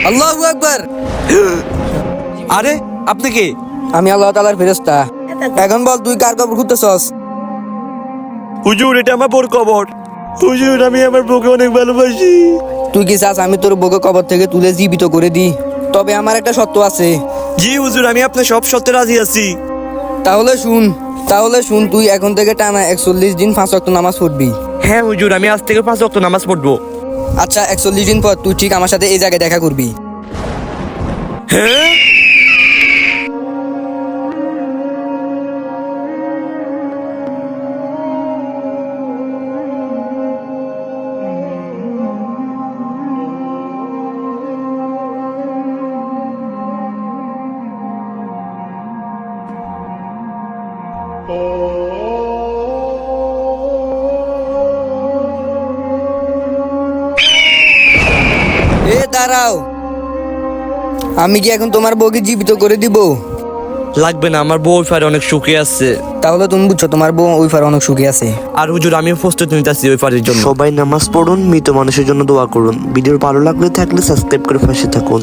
আল্লাহু আকবার। আরে আপনি কে? আমি আল্লাহ তাআলার ফেরেশতা। এখন বল তুই কার কবর খুঁজতেছস? হুজুর এটা আমার বোর কবর। হুজুর আমি আমার বউকে অনেক ভালোবাসি। তুই কি চাস আমি তোর বউকে কবর থেকে তুলে জীবিত করে দিই? তবে আমার একটা শর্ত আছে। জি হুজুর আমি আপনার সব শর্তে রাজি আছি। তাহলে শুন তুই এখন থেকে টানা 41 দিন 5 ওয়াক্ত নামাজ পড়বি। হ্যাঁ হুজুর আমি আজ থেকে 5 ওয়াক্ত নামাজ পড়বো। আচ্ছা 41 দিন পর তুই ঠিক আমার সাথে এই জায়গায় দেখা করবি। হ্যাঁ এ দাঁড়াও, আমি কি এখন তোমার বউকে জীবিত করে দিব? লাগবে না, আমার বউ ফার অনেক সুখে আছে। তাহলে তুমি বুঝছো তোমার বউ ওই ফার অনেক সুখী আছে। আর হুজুর আমি প্রস্তুতি নিতেছি ওই ফারের জন্য। সবাই নামাজ পড়ুন, মৃত মানুষের জন্য দোয়া করুন। ভিডিও ভালো লাগলে থাকলে সাবস্ক্রাইব করে পাশে থাকুন।